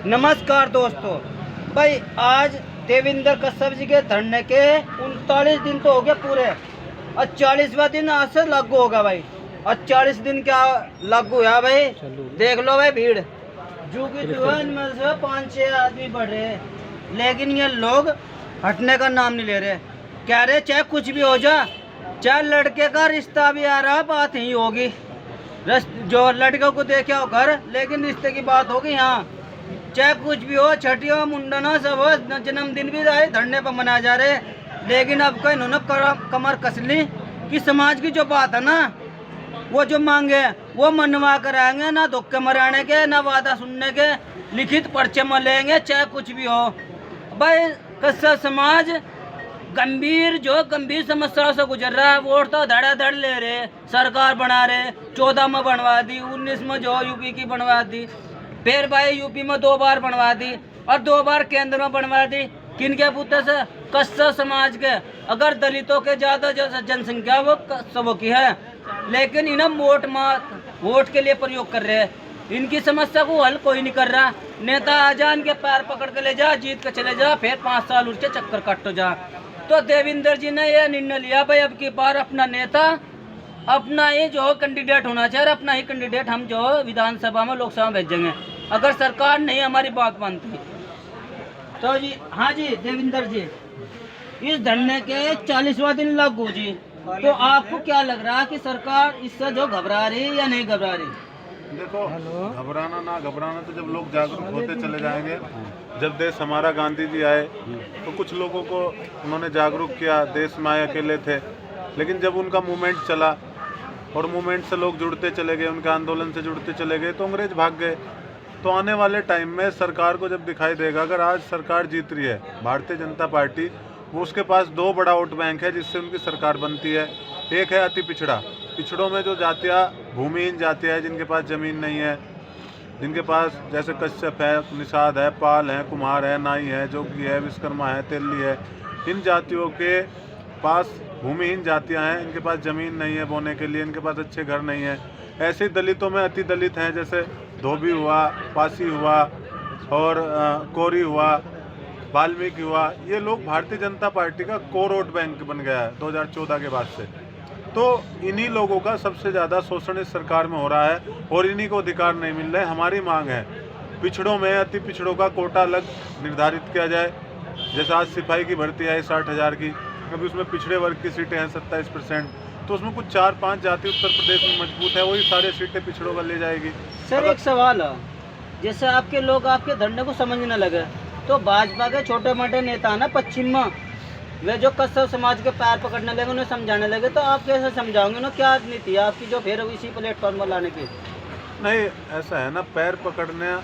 नमस्कार दोस्तों, भाई आज देवेंद्र कश्यप जी के धरने के 39 दिन तो हो गए पूरे और 40वां दिन आज से लागू होगा भाई। और 40 दिन क्या लागू हुआ भाई, देख लो भाई भीड़ जू की में से 5-6 आदमी बढ़ रहे हैं, लेकिन ये लोग हटने का नाम नहीं ले रहे। कह रहे चाहे कुछ भी हो जा, चाहे लड़के का रिश्ता भी आ रहा, बात ही होगी। जो लड़कों को देखे हो घर, लेकिन रिश्ते की बात होगी यहाँ। चाहे कुछ भी हो, छठी हो, मुंडन हो, सब हो, जन्मदिन भी आए धरने पर मनाए जा रहे। लेकिन अब का इन्होंने कमर कस ली कि समाज की जो बात है ना, वो जो मांगे वो मनवा कर आएंगे, ना धोखे मराने के, ना वादा सुनने के, लिखित पर्चे में लेंगे, चाहे कुछ भी हो। भाई कश्यप समाज गंभीर समस्याओं से गुजर रहा है। वोट तो धड़ाधड़ ले रहे, सरकार बना रहे, 14 में बनवा दी, 19 में जो यूपी की बनवा दी, फिर भाई यूपी में 2 बार बनवा दी और 2 बार केंद्र में बनवा दी। किन के पुत्र से? कश्यप समाज के। अगर दलितों के ज्यादा जो जनसंख्या वो कश्यपों की है, लेकिन इन्हें वोट के लिए प्रयोग कर रहे हैं। इनकी समस्या को हल कोई नहीं कर रहा। नेता आ जा, इनके पैर पकड़ के ले जा, जीत के चले जा, फिर 5 साल उसके चक्कर काटो जा। तो देवेंद्र जी ने यह निर्णय लिया भाई, अब की बार अपना नेता अपना ही जो कैंडिडेट होना चाहिए, अपना ही कैंडिडेट हम जो विधानसभा में लोकसभा में भेजेंगे, अगर सरकार नहीं हमारी बात मानती। तो जी हाँ जी देवेंद्र जी, इस धरने के 40वां दिन लागू जी, तो आपको क्या लग रहा है कि सरकार इससे जो घबरा रही है या नहीं घबरा रही? देखो, घबराना ना घबराना तो जब लोग जागरूक होते चले जाएंगे। जब देश हमारा गांधी जी आए तो कुछ लोगों को उन्होंने जागरूक किया, देश में आए अकेले थे, लेकिन जब उनका मूवमेंट चला और मूवमेंट से लोग जुड़ते चले गए, उनके आंदोलन से जुड़ते चले गए, तो अंग्रेज भाग गए। तो आने वाले टाइम में सरकार को जब दिखाई देगा, अगर आज सरकार जीत रही है भारतीय जनता पार्टी, वो उसके पास 2 बड़ा वोट बैंक है जिससे उनकी सरकार बनती है। एक है अति पिछड़ा, पिछड़ों में जो जातियाँ, भूमिहीन जातियाँ है, जिनके पास ज़मीन नहीं है, जिनके पास जैसे कश्यप है, निषाद है, पाल है, कुम्हार है, नाई है, जोगी है, विश्वकर्मा है, तेली है, इन जातियों के पास भूमिहीन जातियां हैं, इनके पास ज़मीन नहीं है बोने के लिए, इनके पास अच्छे घर नहीं है। ऐसे ही दलितों में अति दलित हैं, जैसे धोबी हुआ, पासी हुआ और कोरी हुआ, वाल्मीकि हुआ। ये लोग भारतीय जनता पार्टी का कोर वोट बैंक बन गया है 2014 के बाद से। तो इन्हीं लोगों का सबसे ज़्यादा शोषण इस सरकार में हो रहा है और इन्हीं को अधिकार नहीं मिल रहे। हमारी मांग है पिछड़ों में अति पिछड़ों का कोटा अलग निर्धारित किया जाए। जैसे आज सिपाही की भर्ती आई 60,000 की, अभी उसमें पिछड़े वर्ग की सीटें हैं 27%, तो उसमें कुछ 4-5 जाति उत्तर प्रदेश में मजबूत है, वही सारे सीटें पिछड़ों का ले जाएगी। सर एक सवाल है, जैसे आपके लोग आपके धरने को समझ न लगे, तो भाजपा के छोटे मोटे नेता ना पश्चिम में, वे जो कश्यप समाज के पैर पकड़ने लगे, उन्हें समझाने लगे, तो आप कैसे समझाओगे ना? क्या नीति है आपकी जो फिर इसी प्लेटफॉर्म पर लाने की? नहीं, ऐसा है ना, पैर पकड़ने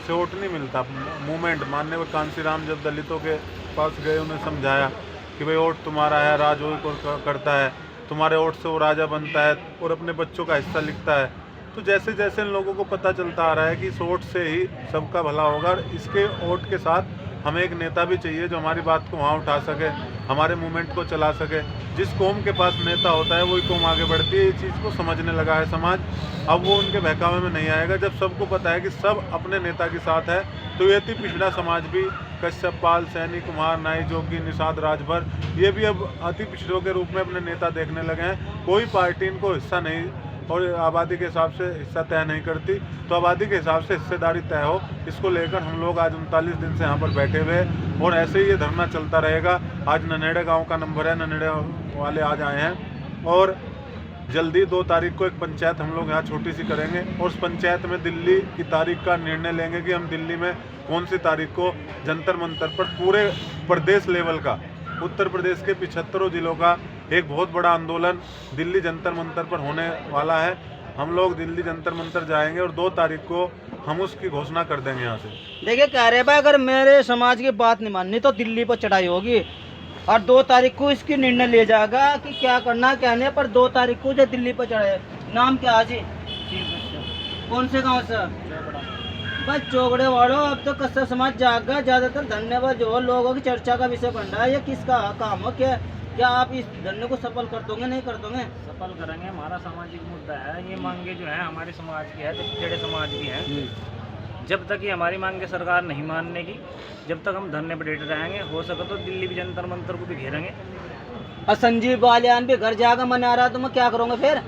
से वोट नहीं मिलता। मूवमेंट मानने पर कांसीराम जब दलितों के पास गए, उन्हें समझाया कि भाई वोट तुम्हारा है, राज वो करता है, तुम्हारे वोट से वो राजा बनता है और अपने बच्चों का हिस्सा लिखता है। तो जैसे जैसे इन लोगों को पता चलता आ रहा है कि इस वोट से ही सबका भला होगा, और इसके वोट के साथ हमें एक नेता भी चाहिए जो हमारी बात को वहाँ उठा सके, हमारे मूवमेंट को चला सके। जिस कौम के पास नेता होता है वही कौम आगे बढ़ती है। इस चीज़ को समझने लगा है समाज। अब वो उनके बहकावे में नहीं आएगा। जब सबको पता है कि सब अपने नेता के साथ है, तो ये अति पिछड़ा समाज भी, कश्यप, पाल, सैनी, कुम्हार, नाई, जोगी, निषाद, राजभर, ये भी अब अति पिछड़ों के रूप में अपने नेता देखने लगे हैं। कोई पार्टी इनको हिस्सा नहीं और आबादी के हिसाब से हिस्सा तय नहीं करती, तो आबादी के हिसाब से हिस्सेदारी तय हो। इसको लेकर हम लोग आज 39 दिन से यहाँ पर बैठे हुए हैं और ऐसे ही ये धरना चलता रहेगा। आज ननेड़े गांव का नंबर है, ननेड़े वाले आज आए हैं और जल्दी 2 तारीख को एक पंचायत हम लोग यहाँ छोटी सी करेंगे और उस पंचायत में दिल्ली की तारीख का निर्णय लेंगे कि हम दिल्ली में कौन सी तारीख को जंतर मंतर पर पूरे प्रदेश लेवल का, उत्तर प्रदेश के 75 जिलों का एक बहुत बड़ा आंदोलन दिल्ली जंतर मंतर पर होने वाला है। हम लोग दिल्ली जंतर मंतर जाएंगे और 2 तारीख को हम उसकी घोषणा कर देंगे यहाँ से। देखिए कह रहे भाई, अगर मेरे समाज की बात नहीं माननी तो दिल्ली पर चढ़ाई होगी और 2 तारीख को इसकी निर्णय लिया जाएगा कि क्या करना कहने पर 2 तारीख को जो दिल्ली पर चढ़ाए। नाम क्या है जी? कौन से गाँव से? बस चौगड़े वालों, अब तो कश्यप समाज जाग गया। ज़्यादातर धन्यवाद जो लोगों की चर्चा का विषय बन रहा है, ये किसका काम हो? क्या आप इस धरने को सफल कर दोगे? नहीं कर दोगे? सफल करेंगे। हमारा सामाजिक मुद्दा है, ये मांगे जो है हमारे समाज की है, पिछड़े समाज की है। जब तक ये हमारी मांग के सरकार नहीं मानने की, जब तक हम धरने पर डटे रहेंगे। हो सके तो दिल्ली भी जंतर मंतर को भी घेरेंगे। और संजीव बालियान भी घर जाकर मना रहा, तो मैं क्या करूँगा फिर?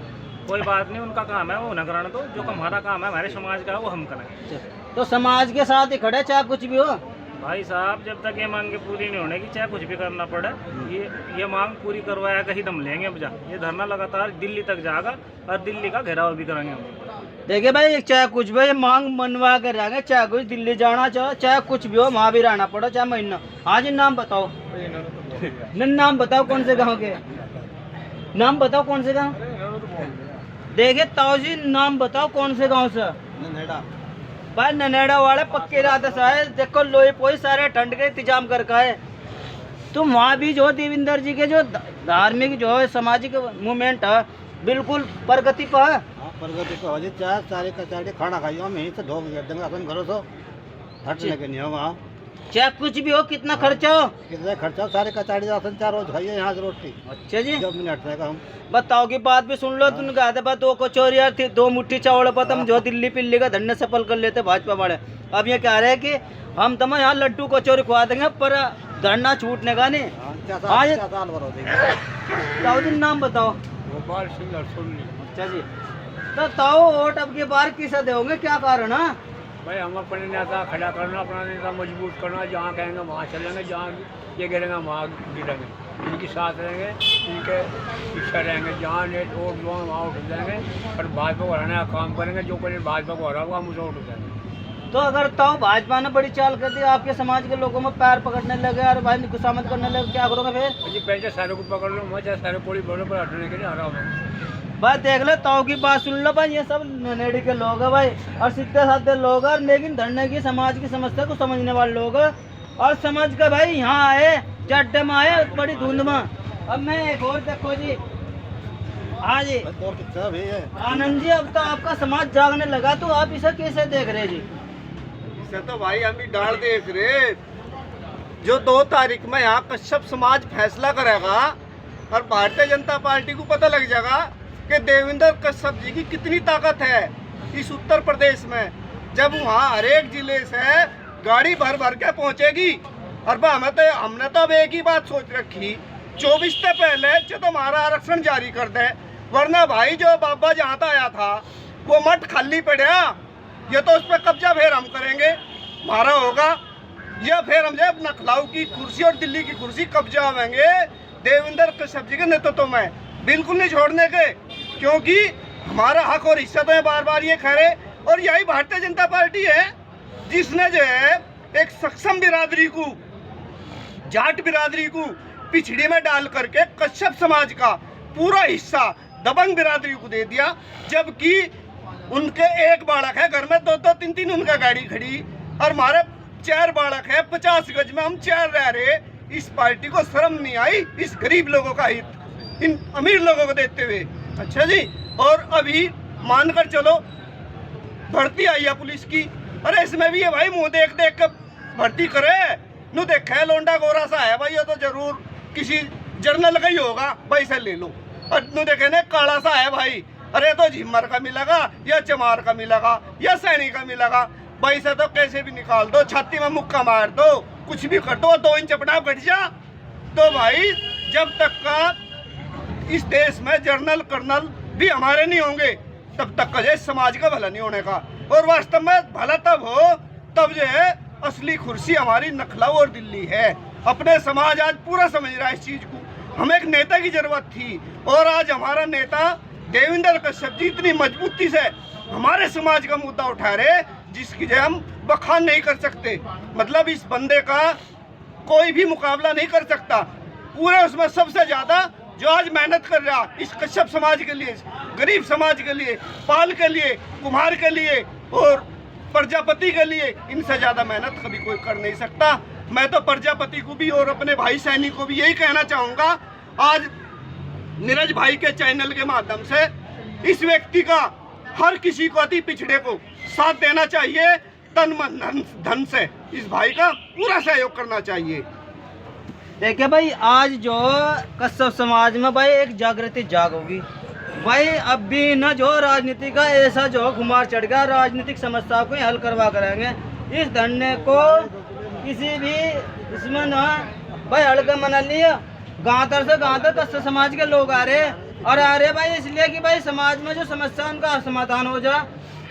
कोई बात नहीं, उनका काम है वो न कराना, तो जो हमारा काम है हमारे समाज का वो हम करेंगे। तो समाज के साथ ही खड़े, चाहे कुछ भी हो। भाई साहब, जब तक ये मांगे पूरी नहीं होने की, चाहे कुछ भी करना पड़े, ये मांग पूरी करवाया का ही दम लेंगे। अब जा ये धरना लगातार दिल्ली तक जाएगा और दिल्ली का घेराव भी करेंगे हम। देखिए भाई, चाहे कुछ भी मांग मनवा कर रहेंगे, चाहे कुछ दिल्ली जाना चाहे कुछ भी हो, वहाँ भी रहना पड़ो, चाहे महीना। हाँ जी, नाम बताओ। नाम बताओ कौन से गाँव के, नाम बताओ कौन से गाँव। देखिए ताऊ जी, नाम बताओ कौन से गाँव से। भाई ननेड़ा वाले पक्के इरादे से आए। देखो लोहे पोई सारे ठंड के इंतजाम कर का है। तुम वहाँ भी जो देवेंद्र जी के जो धार्मिक जो है सामाजिक मूवमेंट है, बिल्कुल प्रगति पर है। प्रगति पर हो जी, चाहे सारे कचाड़े खाना खाइए, हम यहीं से ढोक देंगे अपन घरों से, हटने के नहीं होगा। चाहे कुछ भी हो, कितना खर्चा हो, कितना खर्चा हो, सारे कचाड़ी राशन 4 रोज खाइए यहाँ से रोटी। अच्छा जी, जब मिनट रहेगा हम बताओ की बात भी सुन लो। तुम कहा था 2 कचौरियाँ थी, 2 मुट्ठी चावल पर तुम जो दिल्ली पिल्ली का धरने सफल कर लेते भाजपा वाले। अब ये कह रहे हैं कि हम तुम्हें यहाँ लड्डू कचौरी खुआ देंगे, पर धरना छूटने का नहीं। हाँ ये साल भर हो देंगे। ताऊ जी नाम बताओ। गोपाल सिंह रसोली। अच्छा जी, तो ताऊ वोट अब की बार किसे दोगे, क्या कारण है? भाई हम अपने नेता खड़ा करना, अपना नेता मजबूत करना, जहाँ कहेंगे वहाँ चलेंगे, जहाँ ये गिरेंगे वहाँ गिरेंगे, इनके साथ रहेंगे, इनके पीछे रहेंगे, जहाँ नेट वोट जो वहाँ उठ जाएंगे और भाजपा को हराने का काम करेंगे। जो कोई भाजपा को हरा होगा हम उसे उठ जाएंगे। तो अगर ताऊ भाजपा ने बड़ी चाल कर दी, आपके समाज के लोगों में पैर पकड़ने लगे और भाई खुशामद करने लगे, क्या करोगे फिर? जी पहले सारे को पकड़ लो, मैं चाहे सारे कोड़ी बड़ों पर हटने के लिए हरा होगा। भाई देख लो, ताऊ की बात सुन लो भाई, ये सब ननेड़ी के लोग हैं भाई, और सीधे साधे लोग हैं, लेकिन धरने की समाज की समस्या को समझने वाले लोग हैं, और समझ के भाई यहाँ आए, चड्डे में आए बड़ी धुंध में। अब मैं एक और देखो जी, हाँ जी आनंद जी, अब तो आपका समाज जागने लगा, तो आप इसे कैसे देख रहे जी? इसे तो भाई हम भी डाल देख रहे, जो 2 तारीख में यहाँ कश्यप समाज फैसला करेगा और भारतीय जनता पार्टी को पता लग जाएगा कि देवेंद्र कश्यप जी की कितनी ताकत है इस उत्तर प्रदेश में। जब वहाँ हर एक जिले से गाड़ी भर भर के पहुँचेगी, और हमने तो अब एक ही बात सोच रखी, 24 से पहले जो तो हमारा आरक्षण जारी कर दे, वरना भाई जो बाबा जहाँ आया था वो मठ खाली पड़ा, ये तो उस पर कब्जा फिर हम करेंगे, हमारा होगा, या फिर हम जब नखलाऊ की कुर्सी और दिल्ली की कुर्सी कब्जा आवेंगे देवेंद्र कश्यप जी के नेतृत्व में, बिल्कुल नहीं छोड़ने के, क्योंकि हमारा हक और हिस्सा तो है, बार बार ये कह रहे। और यही भारतीय जनता पार्टी है जिसने जो है एक सक्षम बिरादरी को, जाट बिरादरी को पिछड़ी में डाल करके कश्यप समाज का पूरा हिस्सा दबंग बिरादरी को दे दिया, जबकि उनके एक बालक है, घर में 2-2, 3-3 उनका गाड़ी खड़ी, और हमारे 4 बालक है, 50 गज में हम 4 रह रहे। इस पार्टी को शर्म नहीं आई इस गरीब लोगों का हित इन अमीर लोगों को देते हुए। अच्छा जी, और अभी मानकर चलो भर्ती आई है पुलिस की, अरे इसमें भी ये भाई मुंह देख देख कर भर्ती करे, नु देखा है लोंडा गोरा सा है भाई, ये तो जरूर किसी जर्नल का ही होगा, भाई से ले लो। और नु देखे ने काला सा है भाई, अरे तो झिम्मर का मिलेगा या चमार का मिलेगा या सैनी का मिलेगा, भाई से तो कैसे भी निकाल दो, छाती में मुक्का मार दो, कुछ भी कर दो, 2 इंच अपना घट जा। तो भाई जब तक का इस देश में जर्नल कर्नल भी हमारे नहीं होंगे, तब तक का समाज का भला नहीं होने का। और वास्तव में भला तब हो तब जो है असली कुर्सी हमारी नखलाऊ और दिल्ली है। अपने समाज आज पूरा समझ रहा है इस चीज को, हमें एक नेता की जरूरत थी, और आज हमारा नेता देवेंद्र कश्यप जी इतनी मजबूती से हमारे समाज का मुद्दा उठा रहे जिसकी जो हम बखान नहीं कर सकते। मतलब इस बंदे का कोई भी मुकाबला नहीं कर सकता, पूरे उसमें सबसे ज्यादा जो आज मेहनत कर रहा इस कश्यप समाज के लिए, गरीब समाज के लिए, पाल के लिए, कुम्हार के लिए और प्रजापति के लिए, इनसे ज्यादा मेहनत कभी कोई कर नहीं सकता। मैं तो प्रजापति को भी और अपने भाई सैनी को भी यही कहना चाहूँगा, आज नीरज भाई के चैनल के माध्यम से इस व्यक्ति का हर किसी को, अति पिछड़े को साथ देना चाहिए, तन मन धन से इस भाई का पूरा सहयोग करना चाहिए। देखिए भाई, आज जो कश्यप समाज में भाई एक जागृति जाग होगी, भाई अब भी न जो राजनीति का ऐसा जो खुमार चढ़ गया, राजनीतिक समस्या को ही हल करवा करेंगे। इस धरने को किसी भी इसमें ना भाई हल्का मना लिया। गांतर से गांतर कस्सा समाज के लोग आ रहे और आ रहे भाई इसलिए कि भाई समाज में जो समस्या उनका समाधान हो जाए।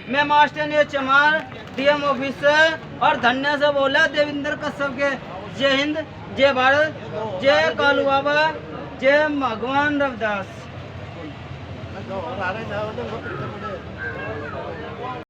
मैं मास्टर नीरज चमार डीएम ऑफिस से और धन्य से बोला देवेंद्र कश्यप के। जय हिंद, जय भारत, जय कालू बाबा, जय भगवान रविदास।